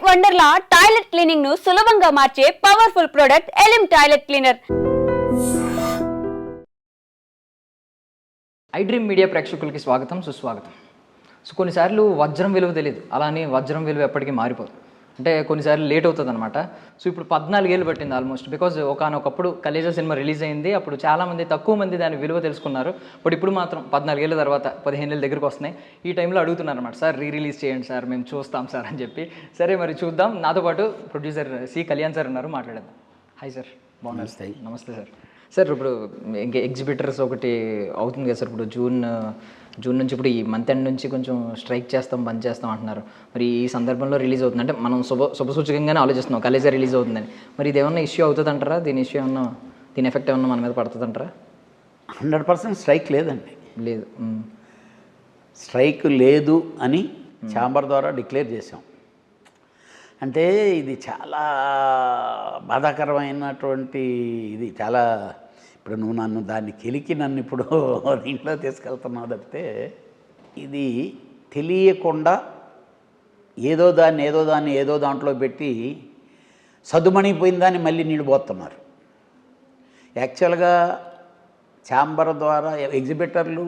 Wonderla toilet cleaning ను సులభంగా మార్చే powerful product Elim toilet cleaner. IDream Media ప్రేక్షకులకి స్వాగతం, సుస్వాగతం. సో కొన్నిసార్లు వజ్రం విలువ తెలియదు, అలానే వజ్రం విలువ ఎప్పటికీ మారిపోదు. అంటే కొన్నిసార్లు లేట్ అవుతుంది అనమాట. సో ఇప్పుడు 14 ఏళ్ళు పట్టింది ఆల్మోస్ట్. బికాజ్ ఒకనొకప్పుడు కలేజా సినిమా రిలీజ్ అయింది, అప్పుడు చాలామంది తక్కువ మంది దాని విలువ తెలుసుకున్నారు. బట్ ఇప్పుడు మాత్రం 14 ఏళ్ళ తర్వాత 15 ఏళ్ళ దగ్గరికి వస్తున్నాయి. ఈ టైంలో అడుగుతున్నారు అనమాట, సార్ రిలీజ్ చేయండి సార్, మేము చూస్తాం సార్ అని చెప్పి. సరే మరి చూద్దాం. నాతో పాటు ప్రొడ్యూసర్ సి కళ్యాణ్ సార్ ఉన్నారు, మాట్లాడేద్దాం. హాయ్ సార్, బాగున్నారు? నమస్తే సార్. సార్ ఇప్పుడు ఇంకా ఎగ్జిబిటర్స్ ఒకటి అవుతుంది కదా సార్, ఇప్పుడు జూన్ నుంచి ఇప్పుడు ఈ మంత్ ఎండ్ నుంచి కొంచెం స్ట్రైక్ చేస్తాం, బంద్ చేస్తాం అంటున్నారు. మరి ఈ సందర్భంలో రిలీజ్ అవుతుంది అంటే మనం శుభసూచకంగానే ఆలోచిస్తున్నాం కలేజా రిలీజ్ అవుతుందని. మరి ఇది ఏమన్నా ఇష్యూ అవుతుంది అంటారా? దీని ఎఫెక్ట్ ఏమన్నా మన మీద పడుతుంది అంటారా? 100% స్ట్రైక్ లేదండి. లేదు, స్ట్రైక్ లేదు అని ఛాంబర్ ద్వారా డిక్లేర్ చేసాం. అంటే ఇది చాలా బాధాకరమైనటువంటి ఇది. చాలా ఇప్పుడు నువ్వు దాన్ని కెలికి నన్ను ఇప్పుడు దీంట్లో తీసుకెళ్తున్నావు తప్పితే, ఇది తెలియకుండా ఏదో దాంట్లో పెట్టి సద్దుమణిపోయిన దాన్ని మళ్ళీ నీళ్ళు పోతున్నారు. యాక్చువల్గా ఛాంబర్ ద్వారా ఎగ్జిబిటర్లు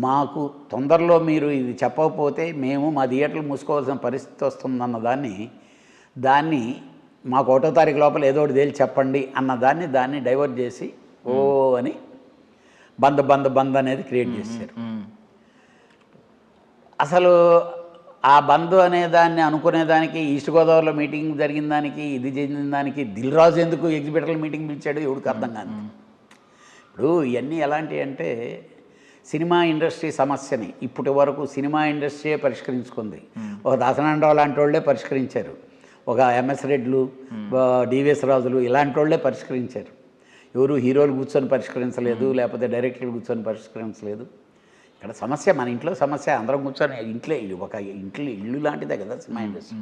మాకు తొందరలో మీరు ఇది చెప్పకపోతే మేము మా థియేటర్లు మూసుకోవాల్సిన పరిస్థితి వస్తుందన్న దాన్ని మాకు 1వ తారీఖు లోపల ఏదో ఒకటి తేల్చి చెప్పండి అన్న దాన్ని డైవర్ట్ చేసి అని బంద్ అనేది క్రియేట్ చేశారు. అసలు ఆ బంద్ అనే దాన్ని అనుకునేదానికి, ఈస్ట్ గోదావరిలో మీటింగ్ జరిగిన దానికి, ఇది జరిగిన దానికి దిల్ రాజు ఎందుకు ఎగ్జిబిటర్ల మీటింగ్ పిలిచాడు ఎవరికి అర్థం కాదు. ఇప్పుడు ఇవన్నీ ఎలాంటివి అంటే, సినిమా ఇండస్ట్రీ సమస్యని ఇప్పటి వరకు సినిమా ఇండస్ట్రీయే పరిష్కరించుకుంది. ఒక దాసనారాయణరావు లాంటి వాళ్ళే పరిష్కరించారు, ఒక ఎంఎస్ రెడ్లు, డివిఎస్ రాజులు ఇలాంటి వాళ్ళే పరిష్కరించారు. ఎవరు హీరోలు కూర్చొని పరిష్కరించలేదు, లేకపోతే డైరెక్టర్లు కూర్చొని పరిష్కరించలేదు. ఇక్కడ సమస్య మన ఇంట్లో సమస్య, అందరం కూర్చొని ఇల్లు లాంటిదే కదా సినిమా ఇండస్ట్రీ.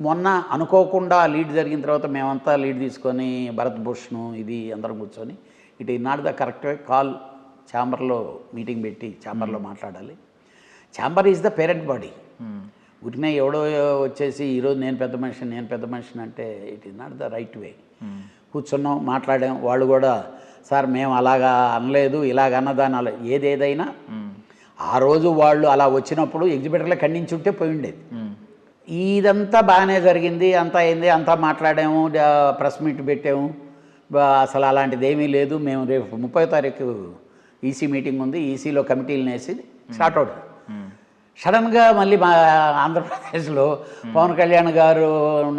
మొన్న అనుకోకుండా లీడ్ జరిగిన తర్వాత మేమంతా లీడ్ తీసుకొని భరత్ భూషణ్ ఇది అందరం కూర్చొని it is not the correct way, call ఛాంబర్లో మీటింగ్ పెట్టి ఛాంబర్లో మాట్లాడాలి. Chamber is the parent body. ఉరికినే ఎవడో వచ్చేసి ఈరోజు నేను పెద్ద మనిషిని అంటే it is not the right way. కూర్చున్నాం, మాట్లాడాం. వాళ్ళు కూడా సార్ మేము అలాగా అనలేదు, ఇలాగ అన్నదాన్ని ఏదేదైనా ఆ రోజు వాళ్ళు అలా వచ్చినప్పుడు ఎగ్జిబిటర్లో ఖండించుంటే పోయి ఉండేది. ఇదంతా బాగానే జరిగింది, అంతా అయింది, అంతా మాట్లాడాము, ప్రెస్ మీట్ పెట్టాము, అసలు అలాంటిది ఏమీ లేదు. మేము రేపు 30వ తారీఖు ఈసీ మీటింగ్ ఉంది, ఈసీలో కమిటీలను వేసి స్టార్ట్ అవుట్. సడన్గా మళ్ళీ మా ఆంధ్రప్రదేశ్లో పవన్ కళ్యాణ్ గారు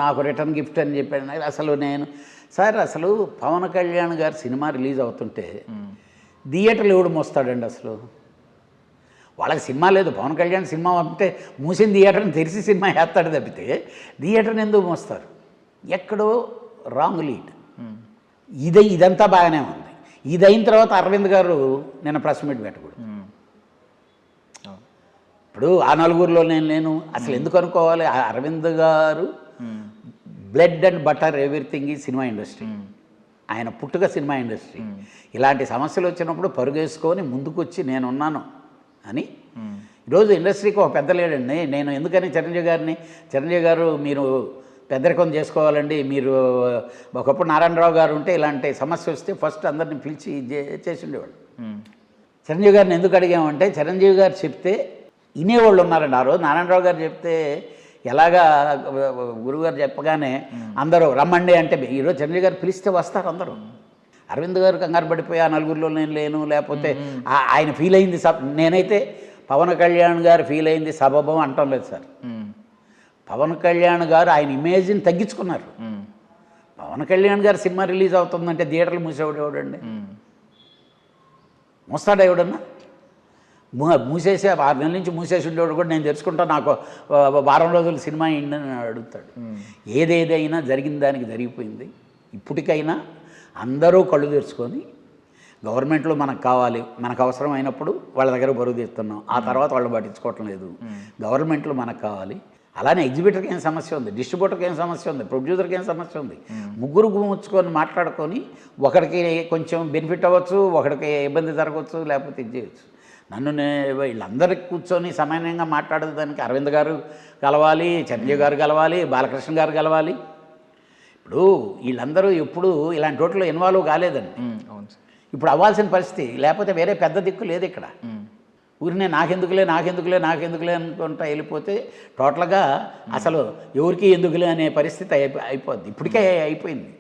నాకు రిటర్న్ గిఫ్ట్ అని చెప్పాను. అసలు పవన్ కళ్యాణ్ గారు సినిమా రిలీజ్ అవుతుంటే థియేటర్లు ఎవడు మోస్తాడండి? అసలు వాళ్ళకి సినిమా లేదు, పవన్ కళ్యాణ్ సినిమా అంటే మూసిన థియేటర్ని తెరిచి సినిమా వేస్తాడు తప్పితే థియేటర్ని ఎందుకు మోస్తారు? ఎక్కడో రాంగ్ లీడ్. ఇదంతా బాగానే ఉంది. ఇది అయిన తర్వాత అరవింద్ గారు నిన్న ప్రెస్ మీట్ పెట్టకూడదు. ఇప్పుడు ఆ నలుగురిలో నేను అసలు ఎందుకు అనుకోవాలి? అరవింద్ గారు బ్లడ్ అండ్ బటర్ ఎవ్రీథింగ్ ఈ సినిమా ఇండస్ట్రీ. ఆయన పుట్టుక సినిమా ఇండస్ట్రీ. ఇలాంటి సమస్యలు వచ్చినప్పుడు పరుగేసుకొని ముందుకొచ్చి నేనున్నాను అని. ఈరోజు ఇండస్ట్రీకి ఒక పెద్ద లేడండి. నేను ఎందుకని చిరంజీవి గారు మీరు పెద్దరికం చేసుకోవాలండి, మీరు ఒకప్పుడు నారాయణరావు గారు ఉంటే ఇలాంటి సమస్య వస్తే ఫస్ట్ అందరిని పిలిచి చేసి ఉండేవాళ్ళు. చిరంజీవి గారిని ఎందుకు అడిగామంటే, చిరంజీవి గారు చెప్తే వినేవాళ్ళు ఉన్నారండి. ఆ రోజు నారాయణరావు గారు చెప్తే ఎలాగా గురువుగారు చెప్పగానే అందరూ రమ్మండి అంటే, ఈరోజు చిరంజీవి గారు పిలిస్తే వస్తారు అందరూ. అరవింద్ గారు కంగారు పడిపోయి ఆ నలుగురిలో నేను లేను, లేకపోతే ఆయన ఫీల్ అయింది నేనైతే పవన్ కళ్యాణ్ గారు ఫీల్ అయింది సబబం అంటం లేదు సార్. పవన్ కళ్యాణ్ గారు ఆయన ఇమేజ్ని తగ్గించుకున్నారు. పవన్ కళ్యాణ్ గారు సినిమా రిలీజ్ అవుతుందంటే థియేటర్లు మూసేవాడు ఎవడండి? మూస్తాడా ఎవడన్నా? మూసేసి 6 నెలల నుంచి మూసేసి ఉండేవాడు కూడా నేను తెలుసుకుంటా, నాకు వారం రోజులు సినిమా అయిందని అడుగుతాడు. ఏదేదైనా జరిగిన దానికి జరిగిపోయింది. ఇప్పటికైనా అందరూ కళ్ళు తెరుచుకొని గవర్నమెంట్లో మనకు కావాలి, మనకు అవసరమైనప్పుడు వాళ్ళ దగ్గర బరువు తీస్తున్నాం, ఆ తర్వాత వాళ్ళు పట్టించుకోవటం లేదు. గవర్నమెంట్లో మనకు కావాలి. అలానే ఎగ్జిబిటర్కి ఏం సమస్య ఉంది, డిస్ట్రిబ్యూటర్కి ఏం సమస్య ఉంది, ప్రొడ్యూసర్కి ఏం సమస్య ఉంది? ముగ్గురు ముచ్చుకొని మాట్లాడుకొని ఒకడికి కొంచెం బెనిఫిట్ అవ్వచ్చు, ఒకడికి ఇబ్బంది జరగవచ్చు, లేకపోతే ఇది చేయవచ్చు. వీళ్ళందరికీ కూర్చొని సమానంగా మాట్లాడేదానికి అరవింద్ గారు కలవాలి, చిరంజీవి గారు కలవాలి, బాలకృష్ణ గారు కలవాలి. ఇప్పుడు వీళ్ళందరూ ఎప్పుడు ఇలాంటి వాటిలో ఇన్వాల్వ్ కాలేదండి. అవును సార్. ఇప్పుడు అవ్వాల్సిన పరిస్థితి, లేకపోతే వేరే పెద్ద దిక్కు లేదు ఇక్కడ. ఊరినే నాకెందుకులే అనుకుంటా వెళ్ళిపోతే టోటల్గా అసలు ఎవరికి ఎందుకులే అనే పరిస్థితి అయిపోద్ది. ఇప్పటికే అయిపోయింది.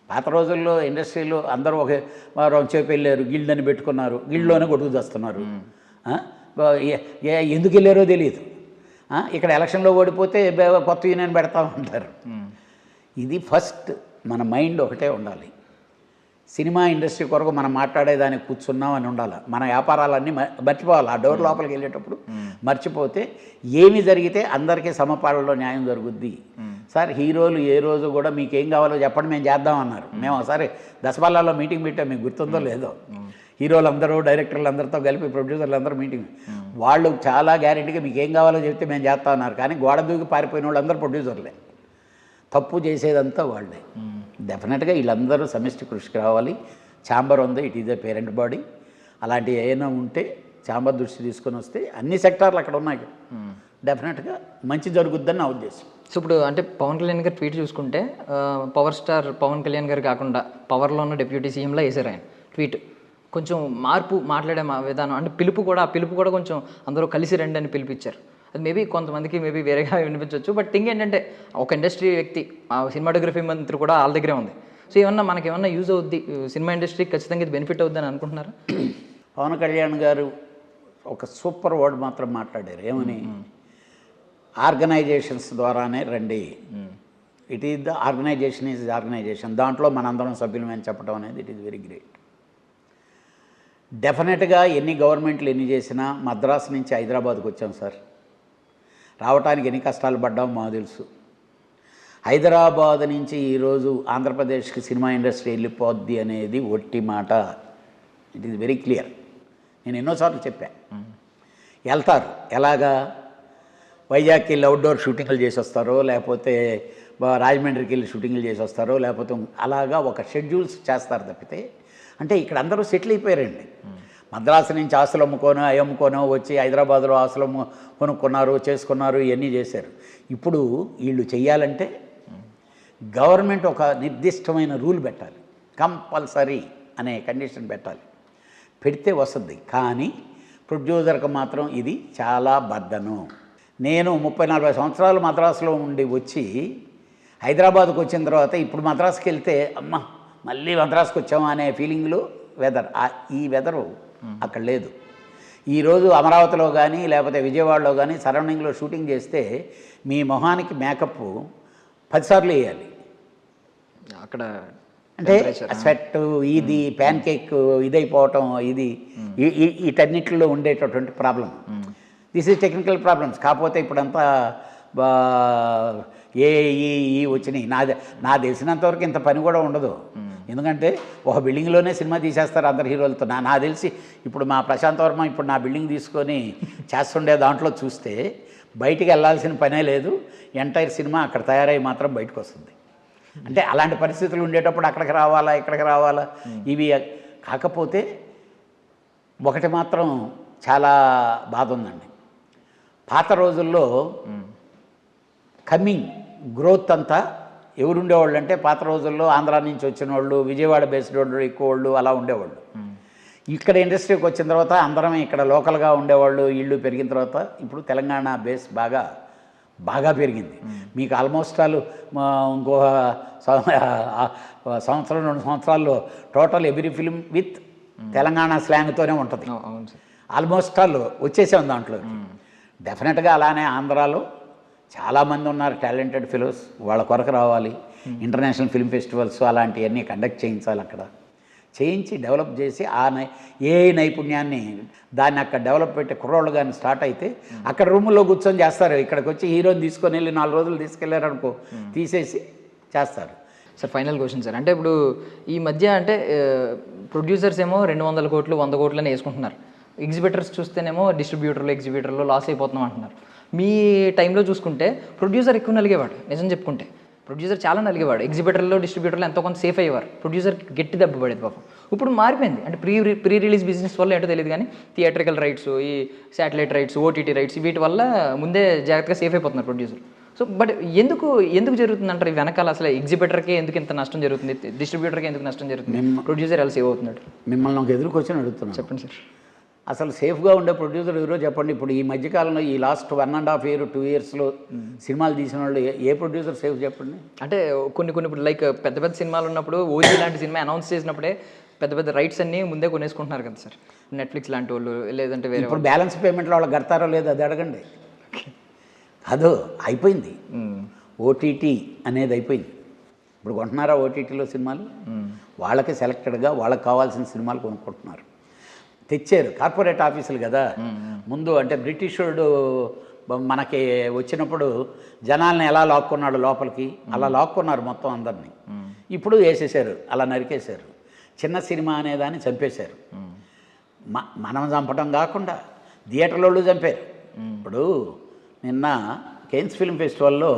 పాత రోజుల్లో ఇండస్ట్రీలో అందరూ ఒక రొంచేపు వెళ్ళారు, గిల్డ్ అని పెట్టుకున్నారు, గిల్డ్లోనే కొడుకు చేస్తున్నారు. ఎందుకు వెళ్ళారో తెలియదు. ఇక్కడ ఎలక్షన్లో ఓడిపోతే కొత్త యూనియన్ పెడతామంటారు. ఇది ఫస్ట్ మన మైండ్ ఒకటే ఉండాలి. సినిమా ఇండస్ట్రీ కొరకు మనం మాట్లాడేదానికి కూర్చున్నాం అని ఉండాలి. మన వ్యాపారాలన్నీ మర్చిపోవాలి. ఆ డోర్ లోపలికి వెళ్ళేటప్పుడు మర్చిపోతే ఏమి జరిగితే అందరికీ సమపాలలో న్యాయం జరుగుద్ది. సార్ హీరోలు ఏ రోజు కూడా మీకు ఏం కావాలో చెప్పండి మేము చేద్దామన్నారు. మేము ఒకసారి దసపల్లాలో మీటింగ్ పెట్టాం, మీకు గుర్తుందో లేదో. హీరోలు అందరూ, డైరెక్టర్లు అందరితో కలిపి ప్రొడ్యూసర్లు అందరూ మీటింగ్. వాళ్ళు చాలా గ్యారెంటీగా మీకు ఏం కావాలో చెప్తే మేము చేస్తామన్నారు. కానీ గోడ దూకి పారిపోయిన వాళ్ళు అందరూ ప్రొడ్యూసర్లే. తప్పు చేసేదంతా వాళ్ళే. డెఫినెట్గా వీళ్ళందరూ సమిష్టి కృషికి రావాలి. ఛాంబర్ ఉంది, it is a parent body. అలాంటివి ఏమైనా ఉంటే ఛాంబర్ దృష్టి తీసుకొని వస్తే అన్ని సెక్టార్లు అక్కడ ఉన్నాయి. డెఫినెట్గా మంచి జరుగుద్దని నా ఉద్దేశం. సో ఇప్పుడు అంటే పవన్ కళ్యాణ్ గారు ట్వీట్ చూసుకుంటే పవర్ స్టార్ పవన్ కళ్యాణ్ గారు కాకుండా పవర్లో ఉన్న డిప్యూటీ సీఎంలా వేసారు ఆయన ట్వీట్. కొంచెం మార్పు మాట్లాడే విధానం అంటే పిలుపు కూడా కొంచెం అందరూ కలిసి రండి అని పిలిపించారు. అది మేబీ కొంతమందికి వేరేగా వినిపించవచ్చు. బట్ థింగ్ ఏంటంటే ఒక ఇండస్ట్రీ వ్యక్తి, సినిమాటోగ్రఫీ మంత్రి కూడా వాళ్ళ దగ్గరే ఉంది. సో మనకేమన్నా యూజ్ అవుద్ది, సినిమా ఇండస్ట్రీకి ఖచ్చితంగా ఇది బెనిఫిట్ అవుద్ది అని అనుకుంటున్నారా? పవన్ కళ్యాణ్ గారు ఒక సూపర్ వర్డ్ మాత్రం మాట్లాడారు. ఏమని? ఆర్గనైజేషన్స్ ద్వారానే రండి. It is the organisation. దాంట్లో మనందరం సభ్యులమని చెప్పడం అనేది ఇట్ ఈజ్ వెరీ గ్రేట్. డెఫినెట్గా ఎన్ని గవర్నమెంట్లు ఎన్ని చేసినా మద్రాసు నుంచి హైదరాబాద్కి వచ్చాం సార్. రావటానికి ఎన్ని కష్టాలు పడ్డామో మాకు తెలుసు. హైదరాబాద్ నుంచి ఈరోజు ఆంధ్రప్రదేశ్కి సినిమా ఇండస్ట్రీ వెళ్ళిపోద్ది అనేది ఒట్టి మాట. It is very clear. నేను ఎన్నోసార్లు చెప్పాను. వెళ్తారు. ఎలాగా? వైజాగ్కి వెళ్ళి అవుట్డోర్ షూటింగ్లు చేసి వస్తారో, లేకపోతే రాజమండ్రికి వెళ్ళి షూటింగ్లు చేసి వస్తారో, లేకపోతే అలాగా ఒక షెడ్యూల్స్ చేస్తారు తప్పితే. అంటే ఇక్కడ అందరూ సెటిల్ అయిపోయారండి. మద్రాసు నుంచి ఆస్తులు అమ్ముకోనో వచ్చి హైదరాబాద్లో ఆస్తులు కొనుక్కున్నారు, చేసుకున్నారు, ఇవన్నీ చేశారు. ఇప్పుడు వీళ్ళు చెయ్యాలంటే గవర్నమెంట్ ఒక నిర్దిష్టమైన రూల్ పెట్టాలి, కంపల్సరీ అనే కండిషన్ పెట్టాలి. పెడితే వస్తుంది. కానీ ప్రొడ్యూసర్కి మాత్రం ఇది చాలా బర్డను. నేను 30-40 సంవత్సరాలు మద్రాసులో ఉండి వచ్చి హైదరాబాద్కు వచ్చిన తర్వాత ఇప్పుడు మద్రాసుకి వెళ్తే అమ్మ మళ్ళీ మద్రాసుకు వచ్చాము అనే ఫీలింగ్లో ఈ వెదరు అక్కడ లేదు. ఈరోజు అమరావతిలో కానీ లేకపోతే విజయవాడలో కానీ సరౌండింగ్లో షూటింగ్ చేస్తే మీ మొహానికి మేకప్ 10 సార్లు వేయాలి. అక్కడ అంటే స్వెట్, ఇది ప్యాన్ కేక్ ఇదైపోవటం, ఇది వీటన్నిటిలో ఉండేటటువంటి problem. This is technical problems. కాకపోతే ఇప్పుడంతా ఈ వచ్చినాయి. నా తెలిసినంతవరకు ఇంత పని కూడా ఉండదు. ఎందుకంటే ఒక బిల్డింగ్లోనే సినిమా తీసేస్తారు అందరు హీరోలతో. నా తెలిసి ఇప్పుడు మా ప్రశాంత్ వర్మ ఇప్పుడు నా బిల్డింగ్ తీసుకొని చేస్తుండే దాంట్లో చూస్తే బయటికి వెళ్ళాల్సిన పనే లేదు. ఎంటైర్ సినిమా అక్కడ తయారై మాత్రం బయటకు వస్తుంది. అంటే అలాంటి పరిస్థితులు ఉండేటప్పుడు అక్కడికి రావాలా ఇక్కడికి రావాలా ఇవి. కాకపోతే ఒకటి మాత్రం చాలా బాధ ఉందండి. పాత రోజుల్లో కమింగ్ గ్రోత్ అంతా ఎవరుండేవాళ్ళు అంటే పాత రోజుల్లో ఆంధ్రా నుంచి వచ్చిన వాళ్ళు, విజయవాడ బేస్డ్ వాళ్ళు ఎక్కువ వాళ్ళు అలా ఉండేవాళ్ళు. ఇక్కడ ఇండస్ట్రీకి వచ్చిన తర్వాత అందరం ఇక్కడ లోకల్గా ఉండేవాళ్ళు. ఇళ్ళు పెరిగిన తర్వాత ఇప్పుడు తెలంగాణ బేస్ బాగా పెరిగింది. మీకు ఆల్మోస్ట్ ఆల్ ఇంకో సంవత్సరం 2 సంవత్సరాల్లో total every film with Telangana స్లాంగ్తోనే ఉంటుంది. ఆల్మోస్ట్ ఆల్ వచ్చేసాం దాంట్లో. డెఫినెట్గా అలానే ఆంధ్రాలో చాలామంది ఉన్నారు టాలెంటెడ్ ఫెలోస్. వాళ్ళ కొరకు రావాలి. ఇంటర్నేషనల్ ఫిల్మ్ ఫెస్టివల్స్ అలాంటివన్నీ కండక్ట్ చేయించాలి. అక్కడ చేయించి డెవలప్ చేసి ఏ నైపుణ్యాన్ని దాన్ని అక్కడ డెవలప్ పెట్టి కుర్రోళ్ళు కానీ స్టార్ట్ అయితే అక్కడ రూముల్లో కూర్చొని చేస్తారు. ఇక్కడికి వచ్చి హీరోని తీసుకొని వెళ్ళి 4 రోజులు తీసుకెళ్లారనుకో తీసేసి చేస్తారు. సార్ ఫైనల్ క్వశ్చన్ సార్, అంటే ఇప్పుడు ఈ మధ్య అంటే ప్రొడ్యూసర్స్ ఏమో 200 కోట్లు 100 కోట్లు అని వేసుకుంటున్నారు. ఎగ్జిబిటర్స్ చూస్తేనేమో ఎగ్జిబిటర్లో లాస్ అయిపోతున్నాం అంటున్నారు. మీ టైంలో చూసుకుంటే ప్రొడ్యూసర్ ఎక్కువ నలిగేవాడు నిజం చెప్పుకుంటే. ప్రొడ్యూసర్ చాలా నలిగేవాడు, ఎగ్జిబిటర్లో డిస్ట్రిబ్యూటర్లో ఎంతో కొంత సేఫ్ అయ్యేవారు, ప్రొడ్యూసర్ గట్టి దెబ్బ పడేది పాపం. ఇప్పుడు మారిపోయింది, అంటే ప్రీ రిలీజ్ బిజినెస్ వల్ల ఏంటో తెలియదు కానీ థియేట్రికల్ రైట్స్, ఈ శాటిలైట్ రైట్స్, ఓటీటీ రైట్స్, వీటి వల్ల ముందే జాగ్రత్తగా సేఫ్ అయిపోతున్నారు ప్రొడ్యూసర్. సో బట్ ఎందుకు జరుగుతుంది అంటారు వెనకాల? అసలు ఎగ్జిబిటర్కి ఎందుకు ఇంత నష్టం జరుగుతుంది, డిస్ట్రిబ్యూటర్కి ఎందుకు నష్టం జరుగుతుంది, ప్రొడ్యూసర్ ఎలా సేవ్ అవుతున్నాడు? మిమ్మల్ని ఒక ఎదురుకొచ్చి అడుగుతున్నాను, చెప్పండి సార్. అసలు సేఫ్గా ఉండే ప్రొడ్యూసర్ ఎవరో చెప్పండి. ఇప్పుడు ఈ మధ్యకాలంలో ఈ లాస్ట్ 1.5 year 2 yearsలో సినిమాలు తీసిన వాళ్ళు ఏ ప్రొడ్యూసర్ సేఫ్ చెప్పండి? అంటే కొన్ని ఇప్పుడు లైక్ పెద్ద పెద్ద సినిమాలు ఉన్నప్పుడు ఓజీ లాంటి సినిమా అనౌన్స్ చేసినప్పుడే పెద్ద పెద్ద రైట్స్ అన్నీ ముందే కొనేసుకుంటున్నారు కదా సార్, నెట్ఫ్లిక్స్ లాంటి వాళ్ళు, లేదంటే వేరే. ఇప్పుడు బ్యాలెన్స్ పేమెంట్లో వాళ్ళు కడతారో లేదో అది అడగండి. అదో అయిపోయింది, ఓటీటీ అనేది అయిపోయింది. ఇప్పుడు కొంటున్నారా ఓటీటీలో సినిమాలు? వాళ్ళకి సెలెక్టెడ్గా వాళ్ళకి కావాల్సిన సినిమాలు కొనుక్కుంటున్నారు. తెచ్చారు కార్పొరేట్ ఆఫీసులు కదా. ముందు అంటే బ్రిటిషుడు మనకి వచ్చినప్పుడు జనాల్ని ఎలా లాక్కున్నాడు లోపలికి, అలా లాక్కున్నారు మొత్తం అందరినీ. ఇప్పుడు వేసేసారు, అలా నరికేశారు. చిన్న సినిమా అనేదాన్ని చంపేశారు. మనం చంపడం కాకుండా థియేటర్లో చంపారు. ఇప్పుడు నిన్న కేన్స్ ఫిల్మ్ ఫెస్టివల్లో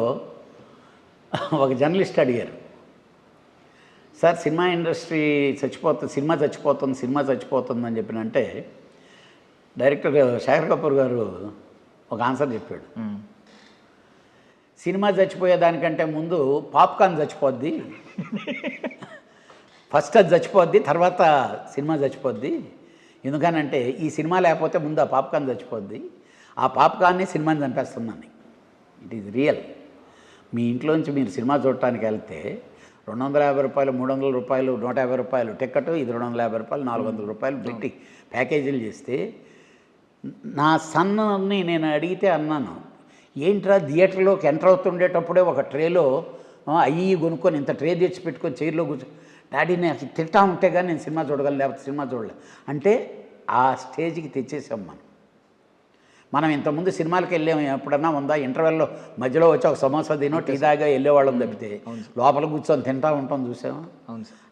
ఒక జర్నలిస్ట్ అడిగారు, సార్ సినిమా ఇండస్ట్రీ సినిమా చచ్చిపోతుంది అని చెప్పినంటే డైరెక్టర్ శేఖర్ కపూర్ గారు ఒక ఆన్సర్ చెప్పాడు. సినిమా చచ్చిపోయేదానికంటే ముందు పాప్కార్న్ చచ్చిపోద్ది, ఫస్ట్ అది చచ్చిపోద్ది, తర్వాత సినిమా చచ్చిపోద్ది. ఎందుకనంటే ఈ సినిమా లేకపోతే ముందు ఆ పాప్కార్న్ చచ్చిపోద్ది, ఆ పాప్కార్న్ని సినిమాని చంపేస్తుందని. It is real. మీ ఇంట్లోంచి మీరు సినిమా చూడటానికి వెళ్తే 250 రూపాయలు, 300 రూపాయలు, 150 రూపాయలు టికెట్, ఇది 250 రూపాయలు, 400 రూపాయలు పెట్టి ప్యాకేజీలు చేస్తే, నా సన్ని నేను అడిగితే అన్నాను, ఏంట్రా థియేటర్లోకి ఎంటర్ అవుతుండేటప్పుడే ఒక ట్రేలో అయ్యి కొనుక్కొని ఇంత ట్రే తెచ్చి పెట్టుకొని చైర్లో కూర్చో, డాడీ నేను అసలు తింటా ఉంటే కానీ నేను సినిమా చూడగలను, లేకపోతే సినిమా చూడలే అంటే ఆ స్టేజ్కి తెచ్చేసాం మనం ఇంతకుముందు సినిమాలకు వెళ్ళాము, ఎప్పుడన్నా ఉందా? ఇంటర్వెల్లో మధ్యలో వచ్చి ఒక సమోసా తినో టీ దాగా వెళ్ళేవాళ్ళం తప్పితే లోపల కూర్చొని తింటా ఉంటాం చూసాము.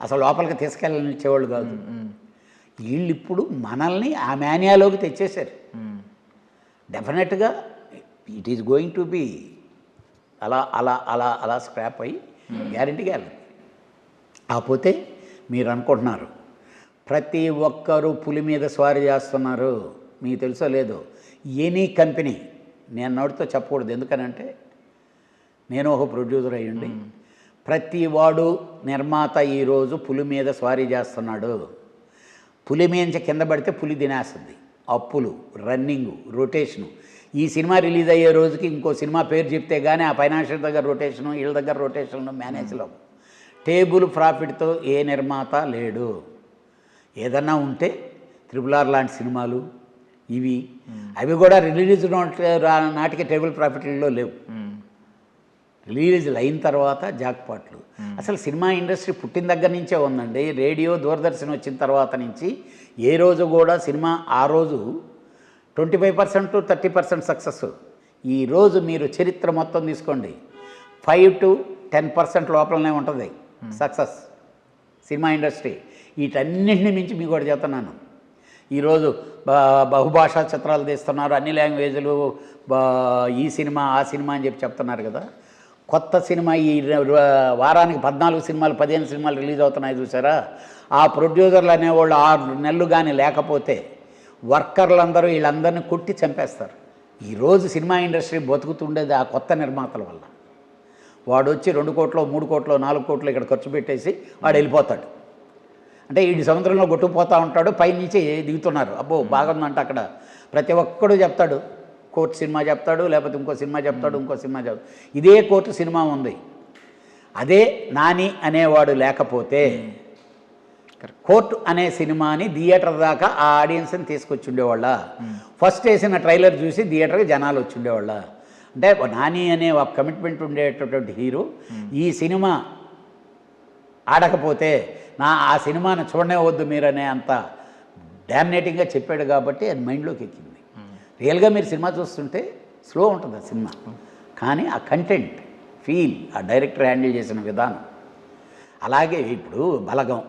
అసలు లోపలికి తీసుకెళ్ళనిచ్చేవాళ్ళు కాదు. వీళ్ళు ఇప్పుడు మనల్ని ఆ మేనియాలోకి తెచ్చేశారు. డెఫినెట్గా it is going to be అలా అలా అలా అలా స్క్రాప్ అయ్యి గ్యారెంటీగా వెళ్ళదు. కాకపోతే మీరు అనుకుంటున్నారు ప్రతి ఒక్కరూ పులి మీద స్వారీ చేస్తున్నారు. మీకు తెలుసో లేదో, ఎనీ కంపెనీ, నేను నోటితో చెప్పకూడదు ఎందుకనంటే నేను ఒక ప్రొడ్యూసర్ అయ్యండి, ప్రతి వాడు నిర్మాత ఈరోజు పులి మీద స్వారీ చేస్తున్నాడు. పులి మీద కింద పడితే పులి తినేస్తుంది. అప్పులు, రన్నింగు, రొటేషను. ఈ సినిమా రిలీజ్ అయ్యే రోజుకి ఇంకో సినిమా పేరు చెప్తే కానీ ఆ ఫైనాన్షియల్ దగ్గర రొటేషను, వీళ్ళ దగ్గర రొటేషన్లు, మేనేజ్లో టేబుల్ ప్రాఫిట్తో ఏ నిర్మాత లేడు. ఏదన్నా ఉంటే RRR లాంటి సినిమాలు ఇవి, అవి కూడా రిలీజ్ నాటికి టేబుల్ ప్రాఫిట్లో లేవు. రిలీజ్లు అయిన తర్వాత జాక్పాట్లు. అసలు సినిమా ఇండస్ట్రీ పుట్టిన దగ్గర నుంచే ఉందండి. రేడియో, దూరదర్శన్ వచ్చిన తర్వాత నుంచి ఏ రోజు కూడా సినిమా ఆ రోజు 25% 30% సక్సెస్. ఈరోజు మీరు చరిత్ర మొత్తం తీసుకోండి, 5 to 10% లోపలనే ఉంటుంది సక్సెస్ సినిమా ఇండస్ట్రీ. వీటన్నింటినీ మించి మీకు కూడా చెప్తున్నాను, ఈరోజు బహుభాషా చిత్రాలు తీస్తున్నారు, అన్ని లాంగ్వేజ్లు, ఈ సినిమా ఆ సినిమా అని చెప్పి చెప్తున్నారు కదా. కొత్త సినిమా ఈ వారానికి 14 సినిమాలు 15 సినిమాలు రిలీజ్ అవుతున్నాయి చూసారా. ఆ ప్రొడ్యూసర్లు అనేవాళ్ళు 6 నెలలు కానీ లేకపోతే వర్కర్లందరూ వీళ్ళందరినీ కొట్టి చంపేస్తారు. ఈరోజు సినిమా ఇండస్ట్రీ బతుకుతుండేది ఆ కొత్త నిర్మాతల వల్ల. వాడు వచ్చి 2 కోట్లు 3 కోట్లు 4 కోట్లు ఇక్కడ ఖర్చు పెట్టేసి వాడు వెళ్ళిపోతాడు. అంటే ఈ సముద్రంలో కొట్టుకుపోతూ ఉంటాడు, పైనుంచి దిగుతున్నారు. అబ్బో బాగుందంటే అక్కడ ప్రతి ఒక్కడు చెప్తాడు, కోర్టు సినిమా చెప్తాడు, లేకపోతే ఇంకో సినిమా చెప్తాడు, ఇంకో సినిమా చెప్తాడు. ఇదే కోర్టు సినిమా ఉంది. అదే నాని అనేవాడు లేకపోతే కోర్టు అనే సినిమాని థియేటర్ దాకా ఆ ఆడియన్స్ని తీసుకొచ్చి ఉండేవాళ్ళ. ఫస్ట్ వేసిన ట్రైలర్ చూసి థియేటర్కి జనాలు వచ్చి ఉండేవాళ్ళ. అంటే నాని అనే ఒక కమిట్మెంట్ ఉండేటటువంటి హీరో ఈ సినిమా ఆడకపోతే ఆ సినిమాను చూడనే వద్దు మీరనే అంత డామినేటింగ్గా చెప్పాడు కాబట్టి అది మైండ్లోకి ఎక్కింది. రియల్గా మీరు సినిమా చూస్తుంటే స్లో ఉంటుంది ఆ సినిమా, కానీ ఆ కంటెంట్ ఫీల్ ఆ డైరెక్టర్ హ్యాండిల్ చేసిన విధానం. అలాగే ఇప్పుడు బలగం,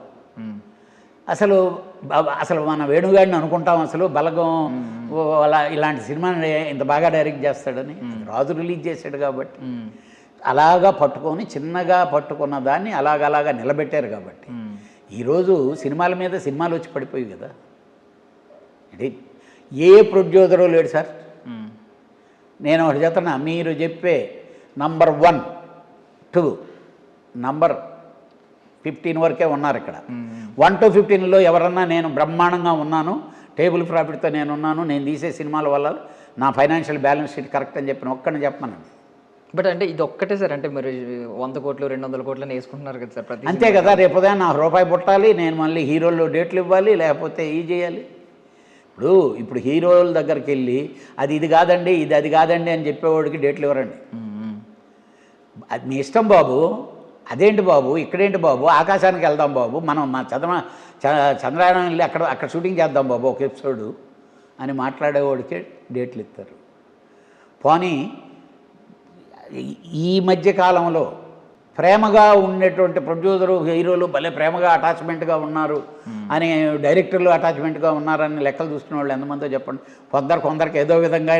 అసలు మన వేణుగాడిని అనుకుంటాం అసలు బలగం అలా ఇలాంటి సినిమాని ఇంత బాగా డైరెక్ట్ చేస్తాడని. రాజు రిలీజ్ చేశాడు కాబట్టి అలాగా పట్టుకొని చిన్నగా పట్టుకున్న దాన్ని అలాగలాగా నిలబెట్టారు కాబట్టి ఈరోజు సినిమాల మీద సినిమాలు వచ్చి పడిపోయి కదా. అంటే ఏ ప్రొడ్యూసరు లేడు సార్. నేను ఒకటి చెప్తున్నా, మీరు చెప్పే నంబర్ 1, 2, నంబర్ 15 వరకే ఉన్నారు ఇక్కడ. 1 to 15లో ఎవరన్నా నేను బ్రహ్మాండంగా ఉన్నాను, టేబుల్ ప్రాఫిట్తో నేనున్నాను, నేను తీసే సినిమాల వల్ల నా ఫైనాన్షియల్ బ్యాలెన్స్ షీట్ కరెక్ట్ అని చెప్పిన ఒక్కడిని చెప్పమనండి. బట్ అంటే ఇది ఒక్కటే సార్, అంటే మరి 100 కోట్లు 200 కోట్లు వేసుకుంటున్నారు కదా సార్ ప్రతి అంతే కదా. రేపు ఉదయం నాకు రూపాయి పుట్టాలి, నేను మళ్ళీ హీరోల్లో డేట్లు ఇవ్వాలి, లేకపోతే ఈ చేయాలి. ఇప్పుడు హీరోల దగ్గరికి వెళ్ళి అది ఇది కాదండి, ఇది అది కాదండి అని చెప్పేవాడికి డేట్లు ఇవ్వరండి. అది మీ ఇష్టం బాబు, అదేంటి బాబు, ఇక్కడేంటి బాబు, ఆకాశానికి వెళ్దాం బాబు, మనం మా చంద్రయానం వెళ్ళి అక్కడ షూటింగ్ చేద్దాం బాబు ఒక ఎపిసోడు అని మాట్లాడేవాడికి డేట్లు ఇస్తారు. పోనీ ఈ మధ్య కాలంలో ప్రేమగా ఉండేటువంటి ప్రొడ్యూసరు హీరోలు భలే ప్రేమగా అటాచ్మెంట్గా ఉన్నారు అని, డైరెక్టర్లు అటాచ్మెంట్గా ఉన్నారని లెక్కలు చూస్తున్న వాళ్ళు ఎంతమందో చెప్పండి. కొందరికి ఏదో విధంగా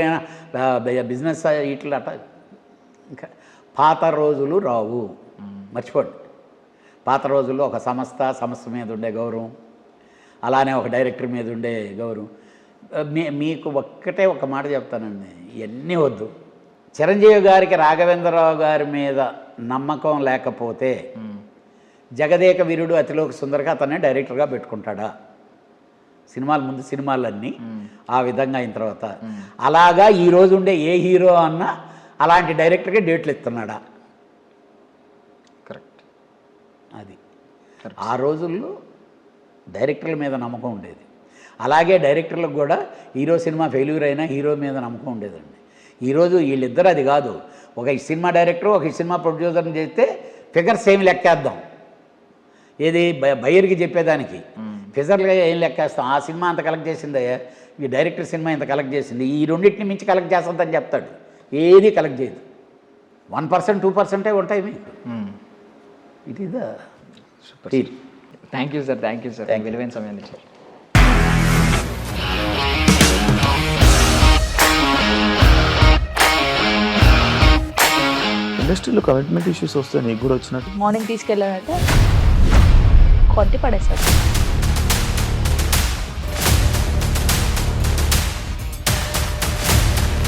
బిజినెస్ ఇట్లా ఇంకా పాత రోజులు రావు, మర్చిపోండి. పాత రోజుల్లో ఒక సంస్థ మీద ఉండే గౌరవం, అలానే ఒక డైరెక్టర్ మీద ఉండే గౌరవం. మీకు ఒక్కటే ఒక మాట చెప్తానండి, ఇవన్నీ వద్దు. చిరంజీవి గారికి రాఘవేంద్రరావు గారి మీద నమ్మకం లేకపోతే జగదేక వీరుడు అతిలోక సుందరగా అతన్ని డైరెక్టర్గా పెట్టుకుంటాడా? ముందు సినిమాలన్నీ ఆ విధంగా అయిన తర్వాత అలాగా ఈరోజు ఉండే ఏ హీరో అన్నా అలాంటి డైరెక్టర్కి డేట్లు ఇస్తున్నాడా? కరెక్ట్. అది ఆ రోజుల్లో డైరెక్టర్ల మీద నమ్మకం ఉండేది. అలాగే డైరెక్టర్లకు కూడా హీరో సినిమా ఫెయిల్యూర్ అయినా హీరో మీద నమ్మకం ఉండేదండి. ఈరోజు వీళ్ళిద్దరు అది కాదు, ఒక సినిమా డైరెక్టర్ ఒక సినిమా ప్రొడ్యూసర్ని చేస్తే ఫిగర్స్ ఏమి లెక్కేద్దాం, ఏది బయ్యర్కి చెప్పేదానికి ఫిగర్లుగా ఏం లెక్కేస్తాం, ఆ సినిమా అంత కలెక్ట్ చేసిందయ్యా, ఈ డైరెక్టర్ సినిమా ఇంత కలెక్ట్ చేసింది, ఈ రెండింటిని మించి కలెక్ట్ చేస్తుందని చెప్తాడు. ఏది కలెక్ట్ చేయదు. 1%, 2% ఉంటాయి మీకు. It is the super. Thank you sir, విలువైన సమయం ఇచ్చారు. ఇండస్ట్రీలో కమిట్మెంట్ ఇష్యూస్ వస్తే నీకు కూడా వచ్చినట్టు? మార్నింగ్ తీసుకెళ్ళాడంటే కొట్టి పడేశాడు.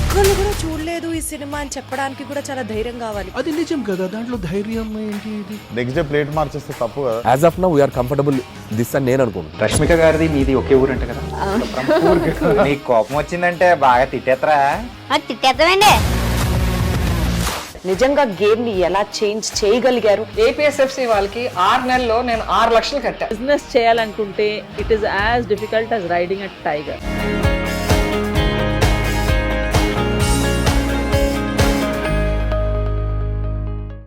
ఒక్కళ్ళు కూడా చూడలేదు ఈ సినిమా అని చెప్పడానికి కూడా చాలా ధైర్యం కావాలి. అది నిజం కదా, దాంట్లో ధైర్యం ఏంటి? ఇది నెక్స్ట్ డే ప్లేట్ మార్చేస్తే తప్పు కదా. As of now we're comfortable this అని నేను అనుకుంటున్నాను. రష్మిక గారిది మీది ఒకే ఊరు అంటే కదా? నీకు కోపం వచ్చిందంటే బాగా తిట్టేత్తరా? తిట్టేద్దామండి. నిజంగా గేమ్ ని ఎలా చేంజ్ చేయగలిగారు? ఏపీఎస్ఎఫ్సి వాళ్ళకి 6 నెలల్లో నేను 6 లక్షలు కట్టా. బిజినెస్ చేయాలనుకుంటే it is as difficult as riding a tiger.